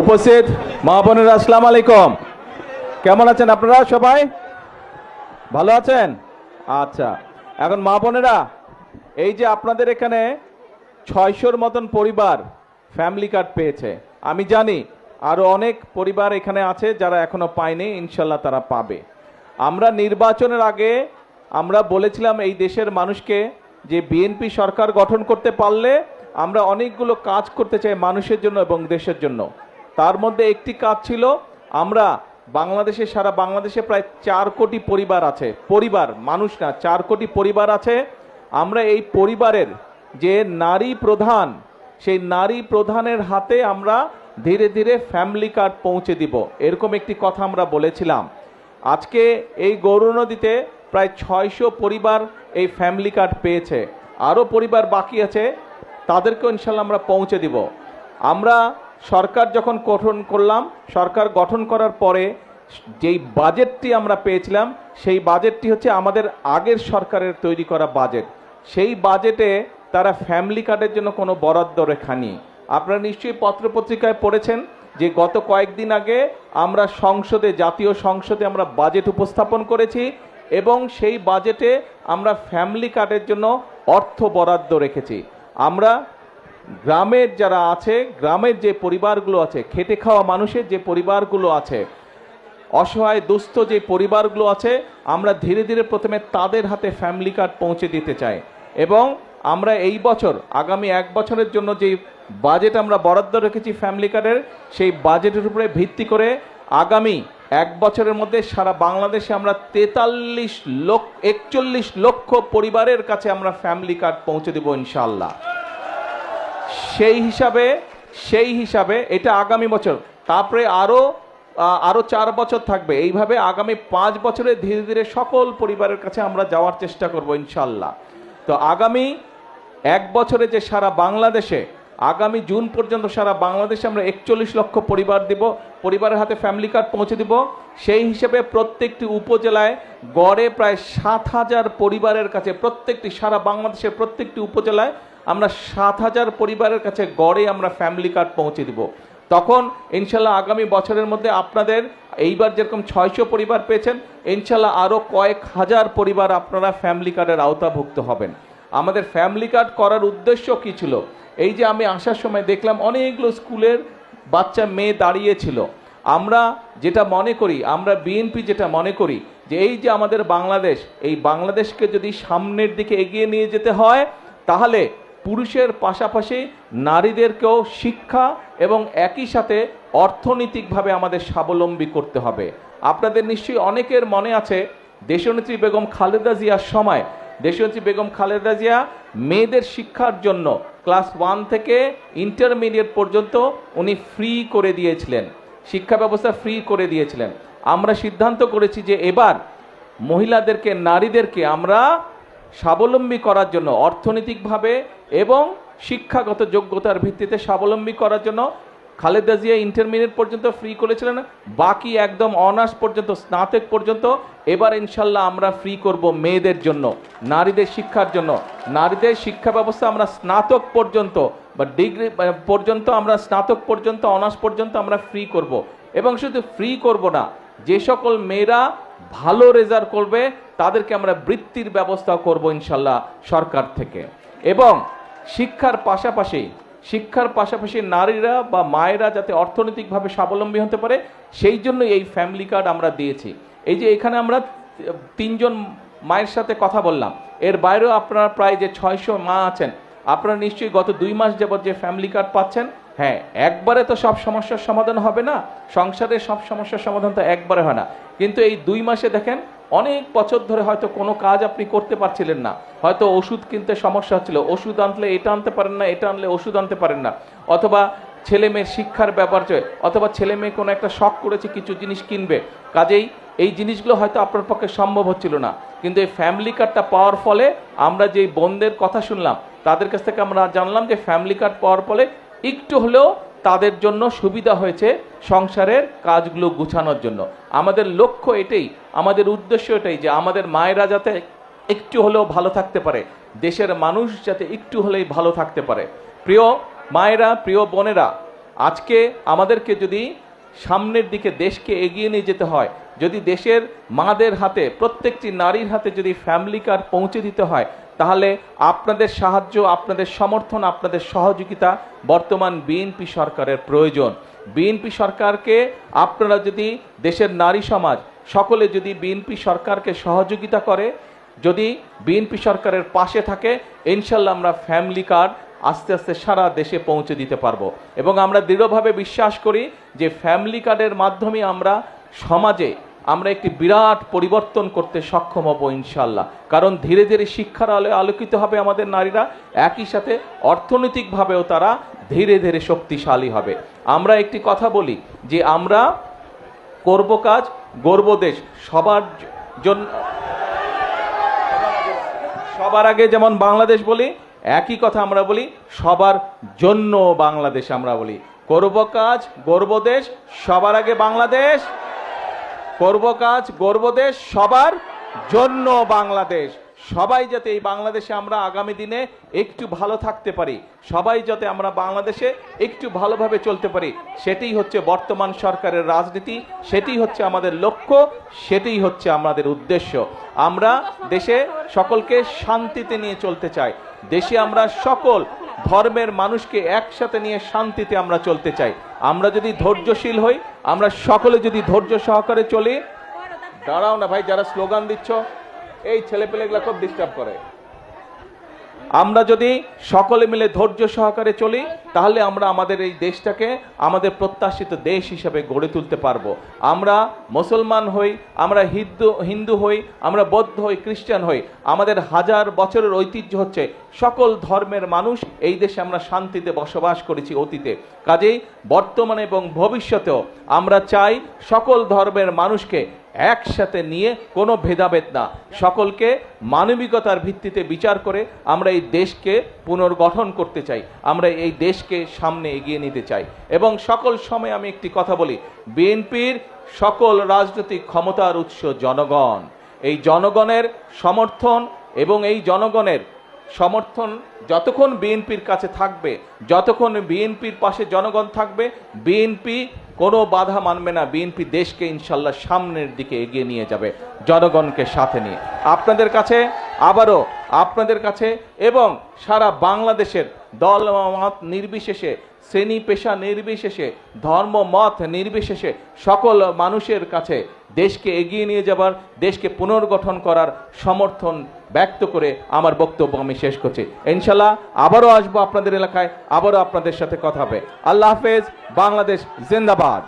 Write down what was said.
উপস্থিত মা বোনেরা, আসসালামু আলাইকুম। কেমন আছেন আপনারা? সবাই ভালো আছেন? আচ্ছা, এখন মা বোনেরা, এই যে আপনাদের এখানে 600-র মতন পরিবার ফ্যামিলি কার্ড পেয়েছে। আমি জানি আরো অনেক পরিবার এখানে আছে যারা এখনো পায়নি, ইনশাল্লাহ তারা পাবে। আমরা নির্বাচনের আগে আমরা বলেছিলাম এই দেশের মানুষকে যে বিএনপি সরকার গঠন করতে পারলে আমরা অনেকগুলো কাজ করতে চাই মানুষের জন্য এবং দেশের জন্য। তার মধ্যে একটি কাজ ছিল, আমরা বাংলাদেশে, সারা বাংলাদেশে প্রায় 4 কোটি পরিবার আছে, পরিবার মানুষ না, 4 কোটি পরিবার আছে। আমরা এই পরিবারের যে নারী প্রধান, সেই নারী প্রধানের হাতে আমরা ধীরে ধীরে ফ্যামিলি কার্ড পৌঁছে দিব, এরকম একটি কথা আমরা বলেছিলাম। আজকে এই গৌরনদীতে প্রায় 600 পরিবার এই ফ্যামিলি কার্ড পেয়েছে। আরও পরিবার বাকি আছে, তাদেরকেও ইনশাল্লাহ আমরা পৌঁছে দিব। আমরা সরকার যখন গঠন করলাম, সরকার গঠন করার পরে যেই বাজেটটি আমরা পেয়েছিলাম, সেই বাজেটটি হচ্ছে আমাদের আগের সরকারের তৈরি করা বাজেট। সেই বাজেটে তারা ফ্যামিলি কার্ডের জন্য কোনো বরাদ্দ রেখা নেই। আপনারা নিশ্চয়ই পত্রপত্রিকায় পড়েছেন যে গত কয়েকদিন আগে আমরা সংসদে, জাতীয় সংসদে আমরা বাজেট উপস্থাপন করেছি এবং সেই বাজেটে আমরা ফ্যামিলি কার্ডের জন্য অর্থ বরাদ্দ রেখেছি। আমরা গ্রামের যারা আছে, গ্রামের যে পরিবারগুলো আছে, খেটে খাওয়া মানুষের যে পরিবারগুলো আছে, অসহায় দুস্থ যে পরিবারগুলো আছে, আমরা ধীরে ধীরে প্রথমে তাদের হাতে ফ্যামিলি কার্ড পৌঁছে দিতে চাই। এবং আমরা এই বছর, আগামী 1 বছরের জন্য যে বাজেট আমরা বরাদ্দ রেখেছি ফ্যামিলি কার্ডের, সেই বাজেটের উপরে ভিত্তি করে আগামী 1 বছরের মধ্যে সারা বাংলাদেশে আমরা 41 লক্ষ পরিবারের কাছে আমরা ফ্যামিলি কার্ড পৌঁছে দেব ইনশাআল্লাহ। সেই হিসাবে এটা আগামী বছর, তারপরে আরো 4 বছর থাকবে। এইভাবে আগামী 5 বছরে ধীরে ধীরে সকল পরিবারের কাছে আমরা যাওয়ার চেষ্টা করব ইনশাআল্লাহ। তো আগামী 1 বছরে যে সারা বাংলাদেশে, আগামী জুন পর্যন্ত সারা বাংলাদেশে আমরা 41 লক্ষ পরিবার দিব, পরিবারের হাতে ফ্যামিলি কার্ড পৌঁছে দিব। সেই হিসেবে প্রত্যেকটি উপজেলায় গড়ে প্রায় 7,000 পরিবারের কাছে, প্রত্যেকটি সারা বাংলাদেশের প্রত্যেকটি উপজেলায় আমরা 7,000 পরিবারের কাছে গড়ে আমরা ফ্যামিলি কার্ড পৌঁছে দিব। তখন ইনশাল্লাহ আগামী বছরের মধ্যে আপনাদের এইবার যেরকম 600 পরিবার পেয়েছেন, ইনশাল্লাহ আরও কয়েক হাজার পরিবার আপনারা ফ্যামিলি কার্ডের আওতাভুক্ত হবেন। আমাদের ফ্যামিলি কার্ড করার উদ্দেশ্য কী ছিল? এই যে আমি আসার সময় দেখলাম অনেকগুলো স্কুলের বাচ্চা মেয়ে দাঁড়িয়েছিল। আমরা যেটা মনে করি, আমরা বিএনপি যেটা মনে করি যে এই যে আমাদের বাংলাদেশ, এই বাংলাদেশকে যদি সামনের দিকে এগিয়ে নিয়ে যেতে হয়, তাহলে পুরুষের পাশাপাশি নারীদেরকেও শিক্ষা এবং একই সাথে অর্থনৈতিকভাবে আমাদের স্বাবলম্বী করতে হবে। আপনাদের নিশ্চয়ই অনেকের মনে আছে, দেশনেত্রী বেগম খালেদা জিয়ার সময় দেশনেত্রী বেগম খালেদা জিয়া মেয়েদের শিক্ষার জন্য ক্লাস 1 থেকে ইন্টারমিডিয়েট পর্যন্ত উনি ফ্রি করে দিয়েছিলেন, শিক্ষা ব্যবস্থা ফ্রি করে দিয়েছিলেন। আমরা সিদ্ধান্ত করেছি যে এবার মহিলাদেরকে, নারীদেরকে আমরা স্বাবলম্বী করার জন্য, অর্থনৈতিকভাবে এবং শিক্ষাগত যোগ্যতার ভিত্তিতে স্বাবলম্বী করার জন্য খালেদা জিয়া ইন্টারমিডিয়েট পর্যন্ত ফ্রি করেছিলেন, বাকি একদম অনার্স পর্যন্ত, স্নাতক পর্যন্ত এবার ইনশাল্লাহ আমরা ফ্রি করব মেয়েদের জন্য, নারীদের শিক্ষার জন্য। নারীদের শিক্ষা ব্যবস্থা আমরা স্নাতক পর্যন্ত বা ডিগ্রি পর্যন্ত, আমরা স্নাতক পর্যন্ত, অনার্স পর্যন্ত আমরা ফ্রি করব। এবং শুধু ফ্রি করব না, যে সকল মেয়েরা ভালো রেজাল্ট করবে তাদেরকে আমরা বৃত্তির ব্যবস্থা করব ইনশাল্লাহ সরকার থেকে। এবং শিক্ষার পাশাপাশি নারীরা বা মায়েরা যাতে অর্থনৈতিকভাবে স্বাবলম্বী হতে পারে, সেই জন্য এই ফ্যামিলি কার্ড আমরা দিয়েছি। এই যে এখানে আমরা 3 জন মায়ের সাথে কথা বললাম, এর বাইরেও আপনারা প্রায় যে 600 মা আছেন, আপনারা নিশ্চয়ই গত 2 মাস যাবত যে ফ্যামিলি কার্ড পাচ্ছেন। হ্যাঁ, একবারে তো সব সমস্যার সমাধান হবে না, সংসারের সব সমস্যার সমাধান তো একবারে হয় না, কিন্তু এই 2 মাসে দেখেন অনেক বছর ধরে হয়তো কোনো কাজ আপনি করতে পারছিলেন না, হয়তো ওষুধ কিনতে সমস্যা হচ্ছিল, ওষুধ আনলে এটা আনতে পারেন না, এটা আনলে ওষুধ আনতে পারেন না, অথবা ছেলে মেয়ের শিক্ষার ব্যাপার, অথবা ছেলে মেয়ে কোনো একটা শখ করেছে কিছু জিনিস কিনবে, কাজেই এই জিনিসগুলো হয়তো আপনার পক্ষে সম্ভব হচ্ছিল না। কিন্তু এই ফ্যামিলি কার্ডটা পাওয়ার ফলে আমরা যেই বোনদের কথা শুনলাম, তাদের কাছ থেকে আমরা জানলাম যে ফ্যামিলি কার্ড পাওয়ার ফলে একটু হলেও তাদের জন্য সুবিধা হয়েছে সংসারের কাজগুলো গুছানোর জন্য। আমাদের লক্ষ্য এটাই, আমাদের উদ্দেশ্য এটাই যে আমাদের মায়েরা যাতে একটু হলেও ভালো থাকতে পারে, দেশের মানুষ যাতে একটু হলেই ভালো থাকতে পারে। প্রিয় মায়েরা, প্রিয় বোনেরা, আজকে আমাদেরকে যদি সামনের দিকে দেশকে এগিয়ে নিয়ে যেতে হয়, যদি দেশের মাদের হাতে, প্রত্যেকটি নারীর হাতে যদি ফ্যামিলি কার্ড পৌঁছে দিতে হয়, তাহলে আপনাদের সাহায্য, আপনাদের সমর্থন, আপনাদের সহযোগিতা বর্তমান বিএনপি সরকারের প্রয়োজন। বিএনপি সরকারকে আপনারা যদি, দেশের নারী সমাজ সকলে যদি বিএনপি সরকারকে সহযোগিতা করে, যদি বিএনপি সরকারের পাশে থাকে, ইনশাল্লাহ আমরা ফ্যামিলি কার্ড আস্তে আস্তে সারা দেশে পৌঁছে দিতে পারবো। এবং আমরা দৃঢ়ভাবে বিশ্বাস করি যে ফ্যামিলি কার্ডের মাধ্যমে আমরা সমাজে আমরা একটি বিরাট পরিবর্তন করতে সক্ষম হব ইনশাল্লাহ। কারণ ধীরে ধীরে শিক্ষার আলোয় আলোকিত হবে আমাদের নারীরা, একই সাথে অর্থনৈতিকভাবেও তারা ধীরে ধীরে শক্তিশালী হবে। আমরা একটি কথা বলি যে আমরা করব কাজ, গর্ব দেশ, সবার জন্য, সবার আগে যেমন বাংলাদেশ বলি, একই কথা আমরা বলি সবার জন্য বাংলাদেশ। আমরা বলি করব কাজ, গর্ব দেশ, সবার আগে বাংলাদেশ। করব কাজ, গর্ব দেশ, সবার জন্য বাংলাদেশ। সবাই যাতে এই বাংলাদেশে আমরা আগামী দিনে একটু ভালো থাকতে পারি, সবাই যাতে আমরা বাংলাদেশে একটু ভালোভাবে চলতে পারি, সেটাই হচ্ছে বর্তমান সরকারের রাজনীতি, সেটাই হচ্ছে আমাদের লক্ষ্য, সেটাই হচ্ছে আমাদের উদ্দেশ্য। আমরা দেশে সকলকে শান্তিতে নিয়ে চলতে চাই, দেশে আমরা সকল ধর্মের মানুষকে একসাথে নিয়ে শান্তিতে আমরা চলতে চাই। আমরা যদি ধৈর্যশীল হই, আমরা সকলে যদি ধৈর্য সহকারে চলি, দাঁড়াও না ভাই, যারা স্লোগান দিচ্ছ এই ছেলেপেলেগুলা খুব ডিস্টার্ব করে। আমরা যদি সকলে মিলে ধৈর্য সহকারে চলি, তাহলে আমরা আমাদের এই দেশটাকে আমাদের প্রত্যাশিত দেশ হিসেবে গড়ে তুলতে পারবো। আমরা মুসলমান হই, আমরা হিন্দু হই, আমরা বৌদ্ধ হই, খ্রিস্টান হই, আমাদের হাজার বছরের ঐতিহ্য হচ্ছে সকল ধর্মের মানুষ এই দেশে আমরা শান্তিতে বসবাস করেছি অতীতে। কাজেই বর্তমানে এবং ভবিষ্যতেও আমরা চাই সকল ধর্মের মানুষকে একসাথে নিয়ে, কোনো ভেদাভেদ না, সকলকে মানবিকতার ভিত্তিতে বিচার করে আমরা এই দেশকে পুনর্গঠন করতে চাই, আমরা এই দেশকে সামনে এগিয়ে নিতে চাই। এবং সকল সময় আমি একটি কথা বলি, বিএনপির সকল রাজনৈতিক ক্ষমতার উৎস জনগণ। এই জনগণের সমর্থন এবং এই জনগণের সমর্থন যতক্ষণ বিএনপির কাছে থাকবে, যতক্ষণ বিএনপির পাশে জনগণ থাকবে, বিএনপি কোনো বাধা মানবে না। বিএনপি দেশকে ইনশাল্লাহ সামনের দিকে এগিয়ে নিয়ে যাবে জনগণকে সাথে নিয়ে। আপনাদের কাছে আবারও, আপনাদের কাছে এবং সারা বাংলাদেশের দল মত নির্বিশেষে, শ্রেণী পেশা নির্বিশেষে, ধর্ম মত নির্বিশেষে সকল মানুষের কাছে দেশকে এগিয়ে নিয়ে যাবার, দেশকে পুনর্গঠন করার সমর্থন ব্যক্ত করে আমার বক্তব্য আমি শেষ করছি। ইনশাল্লাহ আবারও আসবো আপনাদের এলাকায়, আবারও আপনাদের সাথে কথা হবে। আল্লাহ হাফেজ। বাংলাদেশ জিন্দাবাদ।